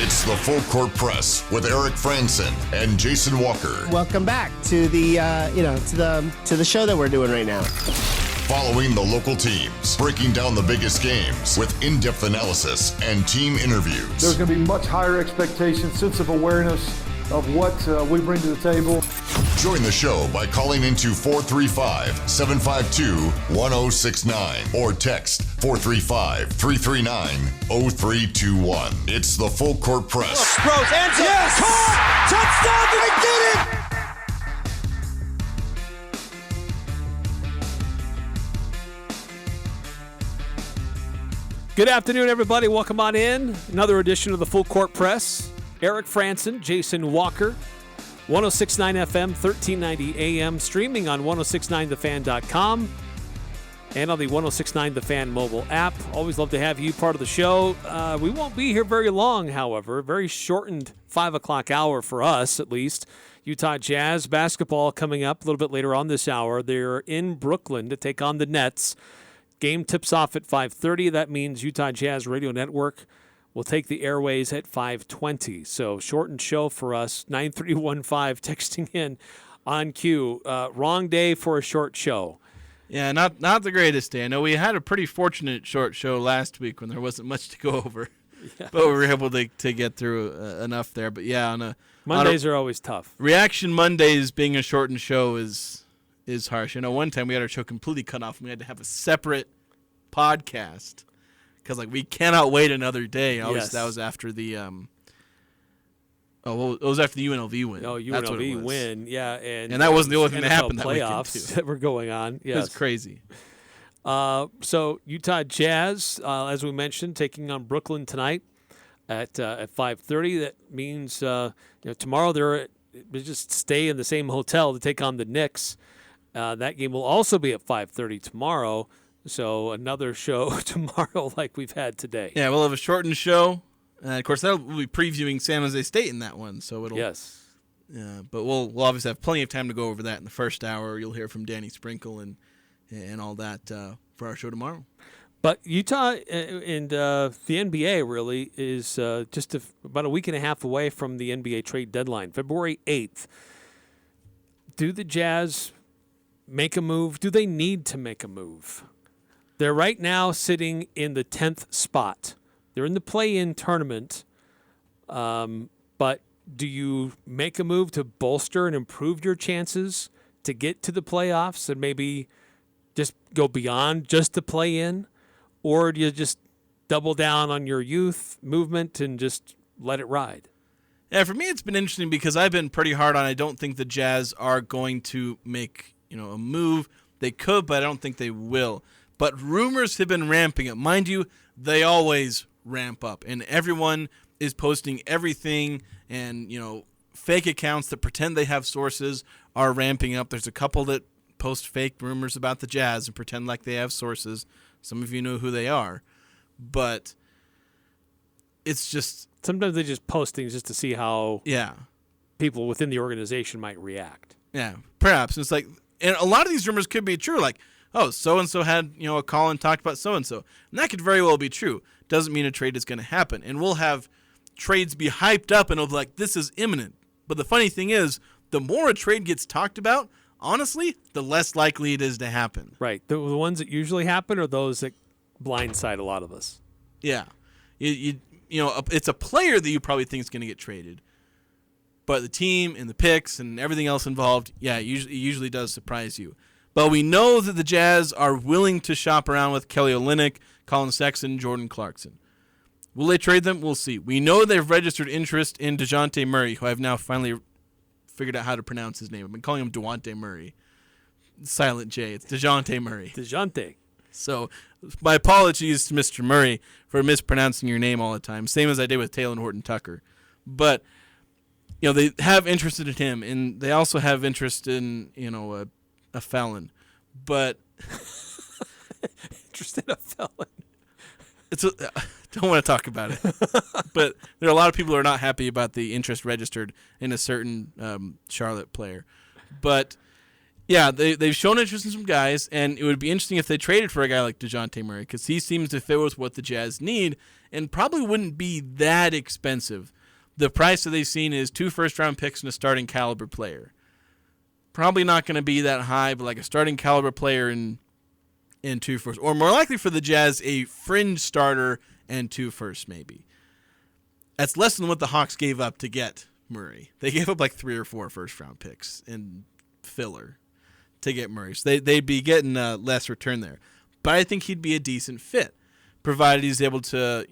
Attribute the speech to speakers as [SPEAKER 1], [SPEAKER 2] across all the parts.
[SPEAKER 1] It's the Full Court Press with Eric Frandsen and Jason Walker.
[SPEAKER 2] Welcome back to the to the show that we're doing right now.
[SPEAKER 1] Following the local teams, breaking down the biggest games with in-depth analysis and team interviews.
[SPEAKER 3] There's going to be much higher expectations, sense of awareness of what we bring to the table.
[SPEAKER 1] Join the show by calling into 435-752-1069 or text 435-339-0321. It's the Full Court Press.
[SPEAKER 4] Throws, ends yes! Caught! Touchdown! Did he get it?
[SPEAKER 5] Good afternoon, everybody. Welcome on in. Another edition of the Full Court Press. Eric Frandsen, Jason Walker, 106.9 FM, 1390 AM, streaming on 1069thefan.com and on the 1069 The Fan mobile app. Always love to have you part of the show. We won't be here very long, however. Very shortened 5 o'clock hour for us, at least. Utah Jazz basketball coming up a little bit later on this hour. They're in Brooklyn to take on the Nets. Game tips off at 5:30. That means Utah Jazz Radio Network will take the airways at 5:20. So shortened show for us. 9315 texting in on cue. Wrong day for a short show.
[SPEAKER 6] Yeah, not the greatest day. I know we had a pretty fortunate short show last week when there wasn't much to go over. Yeah. But we were able to get through enough there. But yeah,
[SPEAKER 5] Mondays are always tough.
[SPEAKER 6] Reaction Mondays being a shortened show is harsh. I know one time we had our show completely cut off and we had to have a separate podcast because we cannot wait another day.
[SPEAKER 5] Yes.
[SPEAKER 6] That was after the it was after the UNLV win.
[SPEAKER 5] Oh, UNLV win, yeah, and
[SPEAKER 6] that wasn't the only thing that
[SPEAKER 5] NFL
[SPEAKER 6] happened that
[SPEAKER 5] playoffs
[SPEAKER 6] weekend too.
[SPEAKER 5] that were going on. Yes.
[SPEAKER 6] It was crazy.
[SPEAKER 5] So Utah Jazz, as we mentioned, taking on Brooklyn tonight at 5:30. That means tomorrow they just stay in the same hotel to take on the Knicks. That game will also be at 5:30 tomorrow. So another show tomorrow like we've had today.
[SPEAKER 6] Yeah, we'll have a shortened show. Of course, we'll be previewing San Jose State in that one. So it'll
[SPEAKER 5] yes.
[SPEAKER 6] But we'll obviously have plenty of time to go over that in the first hour. You'll hear from Danny Sprinkle and all that for our show tomorrow.
[SPEAKER 5] But Utah and the NBA really is just about a week and a half away from the NBA trade deadline, February 8th. Do the Jazz make a move? Do they need to make a move? They're right now sitting in the 10th spot. They're in the play-in tournament. But do you make a move to bolster and improve your chances to get to the playoffs and maybe just go beyond just the play-in? Or do you just double down on your youth movement and just let it ride?
[SPEAKER 6] Yeah, for me it's been interesting because I've been pretty hard on I don't think the Jazz are going to make a move. They could, but I don't think they will. But rumors have been ramping up. Mind you, they always ramp up. And everyone is posting everything. And, fake accounts that pretend they have sources are ramping up. There's a couple that post fake rumors about the Jazz and pretend like they have sources. Some of you know who they are. But it's just...
[SPEAKER 5] Sometimes they just post things just to see how
[SPEAKER 6] yeah
[SPEAKER 5] people within the organization might react.
[SPEAKER 6] Yeah, perhaps. It's and a lot of these rumors could be true. Oh, so-and-so had, a call and talked about so-and-so. And that could very well be true. Doesn't mean a trade is going to happen. And we'll have trades be hyped up and it'll be like, this is imminent. But the funny thing is, the more a trade gets talked about, honestly, the less likely it is to happen.
[SPEAKER 5] Right. The ones that usually happen are those that blindside a lot of us.
[SPEAKER 6] Yeah. It's a player that you probably think is going to get traded. But the team and the picks and everything else involved, it usually does surprise you. But we know that the Jazz are willing to shop around with Kelly Olynyk, Colin Sexton, Jordan Clarkson. Will they trade them? We'll see. We know they've registered interest in DeJounte Murray, who I've now finally figured out how to pronounce his name. I've been calling him DeJounte Murray. Silent J. It's DeJounte Murray.
[SPEAKER 5] DeJounte.
[SPEAKER 6] So my apologies to Mr. Murray for mispronouncing your name all the time, same as I did with Taylor Horton Tucker. But, they have interest in him, and they also have interest in, a felon, but
[SPEAKER 5] interested in a felon.
[SPEAKER 6] Don't want to talk about it, but there are a lot of people who are not happy about the interest registered in a certain Charlotte player. But Yeah, they've shown interest in some guys, and it would be interesting if they traded for a guy like DeJounte Murray because he seems to fit with what the Jazz need and probably wouldn't be that expensive. The price that they've seen is 2 first-round picks and a starting caliber player. Probably not going to be that high, but like a starting caliber player and 2 firsts. Or more likely for the Jazz, a fringe starter and 2 firsts maybe. That's less than what the Hawks gave up to get Murray. They gave up like 3 or 4 first-round picks in filler to get Murray. So they'd be getting less return there. But I think he'd be a decent fit, provided he's able to,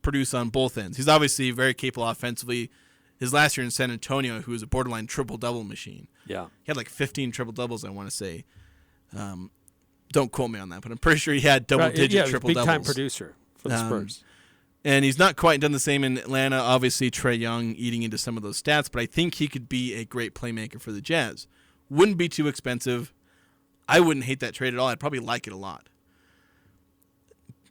[SPEAKER 6] produce on both ends. He's obviously very capable offensively. His last year in San Antonio, who was a borderline triple-double machine. Yeah. He had like 15 triple-doubles, I want to say. Don't quote me on that, but I'm pretty sure he had double-digit triple-doubles.
[SPEAKER 5] Big-time producer for the Spurs.
[SPEAKER 6] And he's not quite done the same in Atlanta. Obviously, Trae Young eating into some of those stats, but I think he could be a great playmaker for the Jazz. Wouldn't be too expensive. I wouldn't hate that trade at all. I'd probably like it a lot.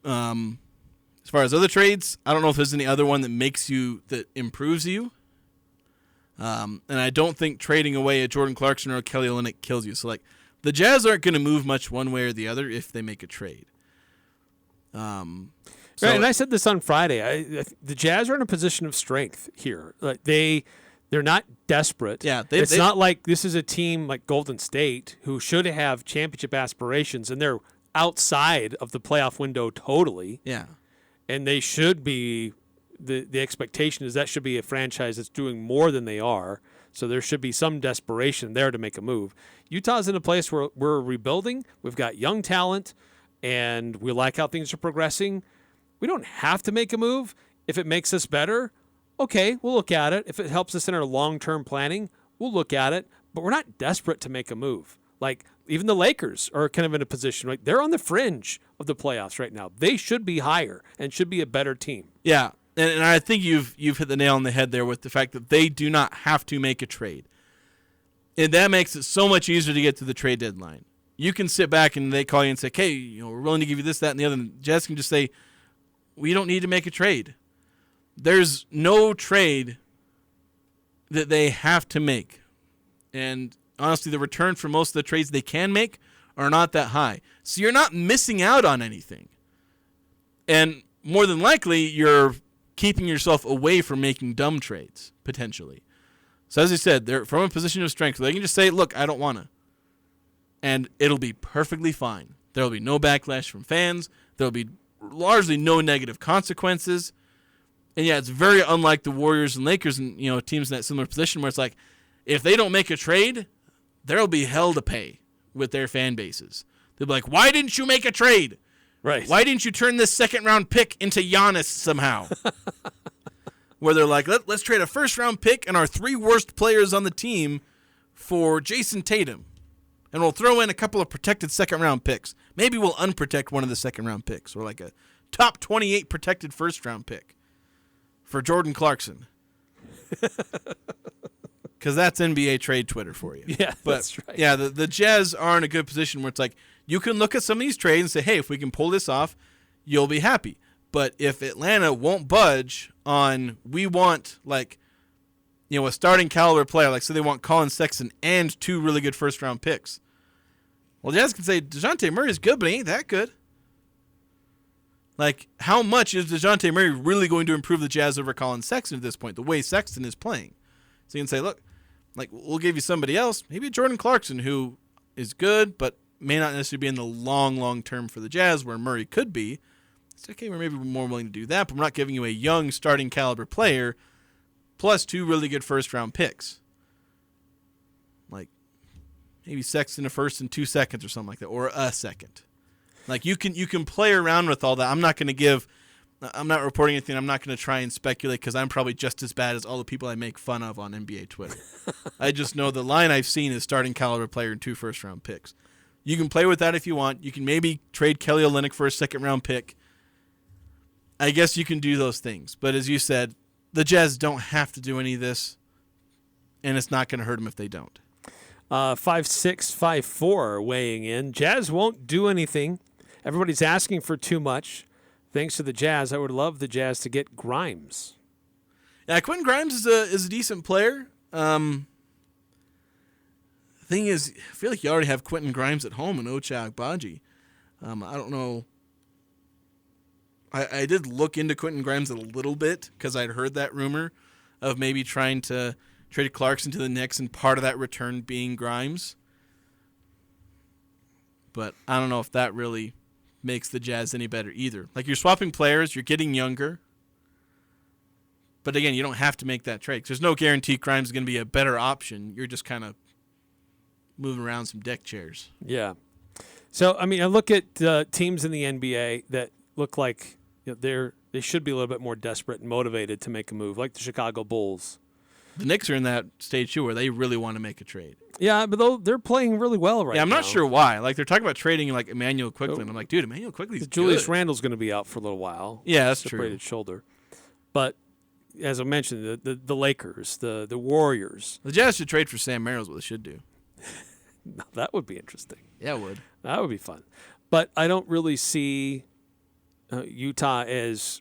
[SPEAKER 6] As far as other trades, I don't know if there's any other one that improves you. And I don't think trading away a Jordan Clarkson or a Kelly Olynyk kills you. So, like, the Jazz aren't going to move much one way or the other if they make a trade.
[SPEAKER 5] Right, and I said this on Friday. The Jazz are in a position of strength here. Like they're not desperate.
[SPEAKER 6] Yeah,
[SPEAKER 5] it's not like this is a team like Golden State who should have championship aspirations, and they're outside of the playoff window totally.
[SPEAKER 6] Yeah,
[SPEAKER 5] and they should be. The expectation is that should be a franchise that's doing more than they are. So there should be some desperation there to make a move. Utah's in a place where we're rebuilding. We've got young talent, and we like how things are progressing. We don't have to make a move. If it makes us better, okay, we'll look at it. If it helps us in our long-term planning, we'll look at it. But we're not desperate to make a move. Like, even the Lakers are kind of in a position, like they're on the fringe of the playoffs right now. They should be higher and should be a better team.
[SPEAKER 6] Yeah, and I think you've hit the nail on the head there with the fact that they do not have to make a trade. And that makes it so much easier to get to the trade deadline. You can sit back and they call you and say, hey, we're willing to give you this, that, and the other. And Jazz can just say, we don't need to make a trade. There's no trade that they have to make. And honestly, the return for most of the trades they can make are not that high. So you're not missing out on anything. And more than likely, you're keeping yourself away from making dumb trades, potentially. So as I said, they're from a position of strength. They can just say, look, I don't want to. And it'll be perfectly fine. There will be no backlash from fans. There will be largely no negative consequences. And yeah, it's very unlike the Warriors and Lakers and teams in that similar position where it's like, if they don't make a trade, there'll be hell to pay with their fan bases. They'll be like, why didn't you make a trade?
[SPEAKER 5] Right.
[SPEAKER 6] Why didn't you turn this second-round pick into Giannis somehow? Where they're like, let's trade a first-round pick and our 3 worst players on the team for Jason Tatum. And we'll throw in a couple of protected second-round picks. Maybe we'll unprotect one of the second-round picks, or like a top 28 protected first-round pick for Jordan Clarkson. Because that's NBA trade Twitter for you.
[SPEAKER 5] Yeah, that's right.
[SPEAKER 6] Yeah, the Jazz are in a good position where it's like, you can look at some of these trades and say, hey, if we can pull this off, you'll be happy. But if Atlanta won't budge on, we want, like, a starting caliber player, like, so they want Colin Sexton and 2 really good first-round picks. Well, Jazz can say, DeJounte Murray is good, but he ain't that good. Like, how much is DeJounte Murray really going to improve the Jazz over Colin Sexton at this point, the way Sexton is playing? So you can say, look, like, we'll give you somebody else, maybe Jordan Clarkson, who is good, but may not necessarily be in the long term for the Jazz where Murray could be. It's okay, we're maybe more willing to do that, but we're not giving you a young starting caliber player plus 2 really good first-round picks. Like, maybe Sexton a first and 2 seconds or something like that, or a second. Like, you can play around with all that. I'm not reporting anything. I'm not going to try and speculate because I'm probably just as bad as all the people I make fun of on NBA Twitter. I just know the line I've seen is starting caliber player and 2 first-round picks. You can play with that if you want. You can maybe trade Kelly Olynyk for a second-round pick. I guess you can do those things. But as you said, the Jazz don't have to do any of this, and it's not going to hurt them if they don't.
[SPEAKER 5] 5654 weighing in. Jazz won't do anything. Everybody's asking for too much. Thanks to the Jazz, I would love the Jazz to get Grimes.
[SPEAKER 6] Yeah, Quentin Grimes is a decent player. Thing is, I feel like you already have Quentin Grimes at home and Ochai Agbaji. I don't know. I did look into Quentin Grimes a little bit because I'd heard that rumor of maybe trying to trade Clarkson to the Knicks and part of that return being Grimes. But I don't know if that really makes the Jazz any better either. Like, you're swapping players, you're getting younger. But again, you don't have to make that trade. 'Cause there's no guarantee Grimes is going to be a better option. You're just kind of moving around some deck chairs.
[SPEAKER 5] Yeah. So, I mean, I look at teams in the NBA that look like they should be a little bit more desperate and motivated to make a move, like the Chicago Bulls.
[SPEAKER 6] The Knicks are in that stage, too, where they really want to make a trade.
[SPEAKER 5] Yeah, but they're playing really well right now.
[SPEAKER 6] Yeah, I'm not sure why. Like, they're talking about trading like Emmanuel Quickley, and I'm like, dude, Emmanuel Quickley's good.
[SPEAKER 5] Julius Randle's going to be out for a little while.
[SPEAKER 6] Yeah, that's true.
[SPEAKER 5] Separated shoulder. But as I mentioned, the Lakers, the Warriors.
[SPEAKER 6] The Jazz should trade for Sam Merrill is what they should do.
[SPEAKER 5] That would be interesting.
[SPEAKER 6] Yeah, it would.
[SPEAKER 5] That would be fun. But I don't really see Utah as,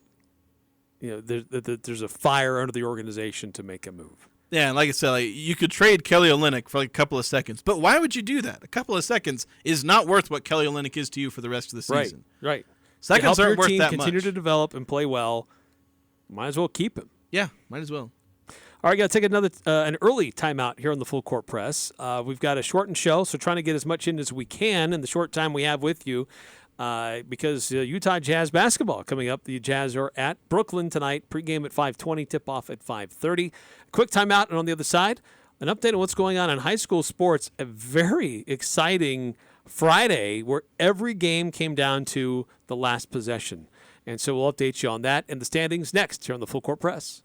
[SPEAKER 5] there's a fire under the organization to make a move.
[SPEAKER 6] Yeah, and like I said, you could trade Kelly Olynyk for like a couple of seconds. But why would you do that? A couple of seconds is not worth what Kelly Olynyk is to you for the rest of the season.
[SPEAKER 5] Right.
[SPEAKER 6] Seconds
[SPEAKER 5] to help
[SPEAKER 6] aren't
[SPEAKER 5] your
[SPEAKER 6] worth
[SPEAKER 5] team
[SPEAKER 6] that
[SPEAKER 5] continue
[SPEAKER 6] much.
[SPEAKER 5] to develop and play well, might as well keep him.
[SPEAKER 6] Yeah, might as well.
[SPEAKER 5] All right, got to take an early timeout here on the Full Court Press. We've got a shortened show, so trying to get as much in as we can in the short time we have with you because Utah Jazz basketball coming up. The Jazz are at Brooklyn tonight, pregame at 5:20, tip-off at 5:30. Quick timeout, and on the other side, an update on what's going on in high school sports. A very exciting Friday where every game came down to the last possession. And so we'll update you on that and the standings next here on the Full Court Press.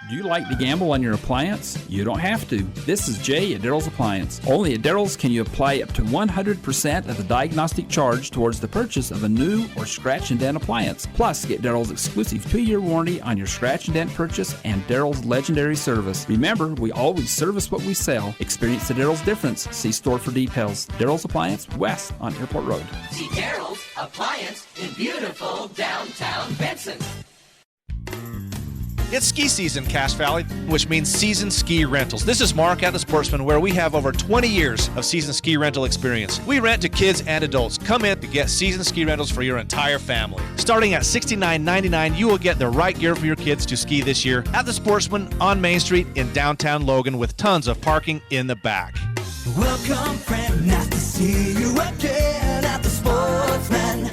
[SPEAKER 7] Do you like to gamble on your appliance? You don't have to. This is Jay at Daryl's Appliance. Only at Daryl's can you apply up to 100% of the diagnostic charge towards the purchase of a new or scratch and dent appliance. Plus, get Daryl's exclusive 2-year warranty on your scratch and dent purchase and Daryl's legendary service. Remember, we always service what we sell. Experience the Daryl's difference. See store for details. Daryl's Appliance, west on Airport Road.
[SPEAKER 8] See Daryl's Appliance in beautiful downtown Benson.
[SPEAKER 9] It's ski season, Cache Valley, which means season ski rentals. This is Mark at the Sportsman, where we have over 20 years of season ski rental experience. We rent to kids and adults. Come in to get season ski rentals for your entire family. Starting at $69.99, you will get the right gear for your kids to ski this year at the Sportsman on Main Street in downtown Logan with tons of parking in the back.
[SPEAKER 4] Welcome, friend, nice to see you again at the Sportsman.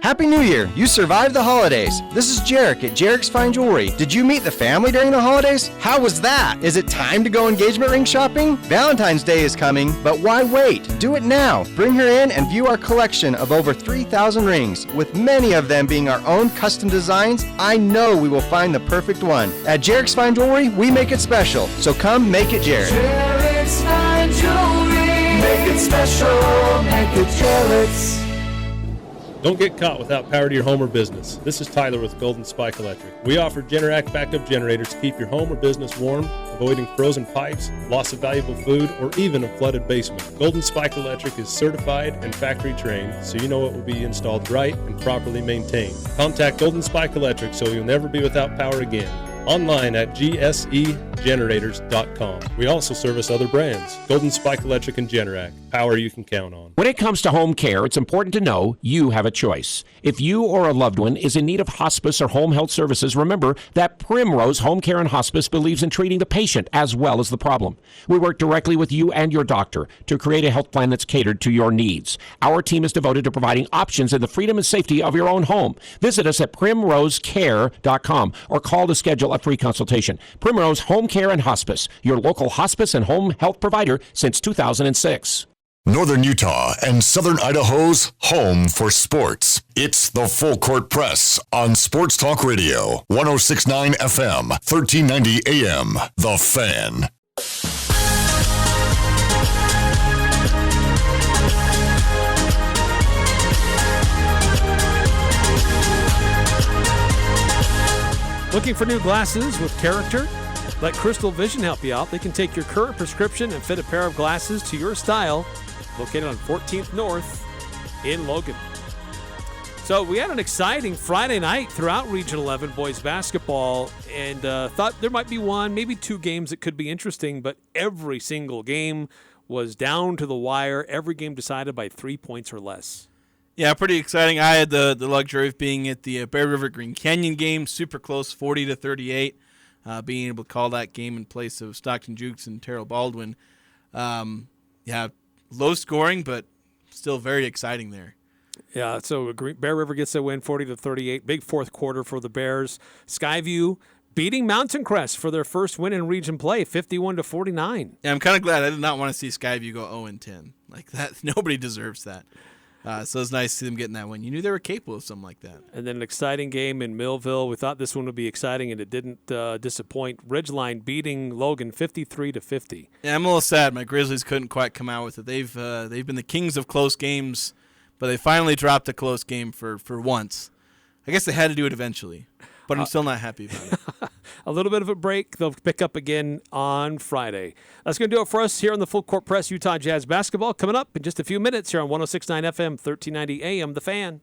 [SPEAKER 10] Happy New Year! You survived the holidays. This is Jarek at Jarek's Fine Jewelry. Did you meet the family during the holidays? How was that? Is it time to go engagement ring shopping? Valentine's Day is coming, but why wait? Do it now. Bring her in and view our collection of over 3,000 rings. With many of them being our own custom designs, I know we will find the perfect one. At Jarek's Fine Jewelry, we make it special. So come make it Jarek.
[SPEAKER 4] Jarek's Fine Jewelry. Make it special. Make it Jarek's.
[SPEAKER 11] Don't get caught without power to your home or business. This is Tyler with Golden Spike Electric. We offer Generac backup generators to keep your home or business warm, avoiding frozen pipes, loss of valuable food, or even a flooded basement. Golden Spike Electric is certified and factory trained, so you know it will be installed right and properly maintained. Contact Golden Spike Electric so you'll never be without power again. Online at gsegenerators.com. We also service other brands, Golden Spike Electric and Generac, power you can count on.
[SPEAKER 12] When it comes to home care, it's important to know you have a choice. If you or a loved one is in need of hospice or home health services, remember that Primrose Home Care and Hospice believes in treating the patient as well as the problem. We work directly with you and your doctor to create a health plan that's catered to your needs. Our team is devoted to providing options in the freedom and safety of your own home. Visit us at primrosecare.com or call to schedule a free consultation. Primrose Home Care and Hospice, your local hospice and home health provider since 2006.
[SPEAKER 1] Northern Utah and Southern Idaho's home for sports. It's the Full Court Press on Sports Talk Radio, 106.9 FM, 1390 AM. The Fan.
[SPEAKER 5] Looking for new glasses with character? Let Crystal Vision help you out. They can take your current prescription and fit a pair of glasses to your style. Located on 14th North in Logan. So we had an exciting Friday night throughout Region 11 boys basketball, and thought there might be one, maybe two games that could be interesting, but every single game was down to the wire. Every game decided by 3 points or less.
[SPEAKER 6] Yeah, pretty exciting. I had the luxury of being at the Bear River Green Canyon game, super close, 40-38, being able to call that game in place of Stockton Jukes and Terrell Baldwin. Yeah, low scoring, but still very exciting there.
[SPEAKER 5] Yeah, so Bear River gets a win, 40-38. Big fourth quarter for the Bears. Skyview beating Mountain Crest for their first win in region play, 51-49.
[SPEAKER 6] Yeah, I'm kind of glad. I did not want to see Skyview go 0-10 like that. Nobody deserves that. So it's nice to see them getting that win. You knew they were capable of something like that.
[SPEAKER 5] And then an exciting game in Millville. We thought this one would be exciting, and it didn't disappoint. Ridgeline beating Logan 53-50.
[SPEAKER 6] Yeah, I'm a little sad. My Grizzlies couldn't quite come out with it. They've been the kings of close games, but they finally dropped a close game for once. I guess they had to do it eventually, but I'm still not happy about it.
[SPEAKER 5] A little bit of a break. They'll pick up again on Friday. That's going to do it for us here on the Full Court Press Utah Jazz Basketball. Coming up in just a few minutes here on 106.9 FM, 1390 AM, The Fan.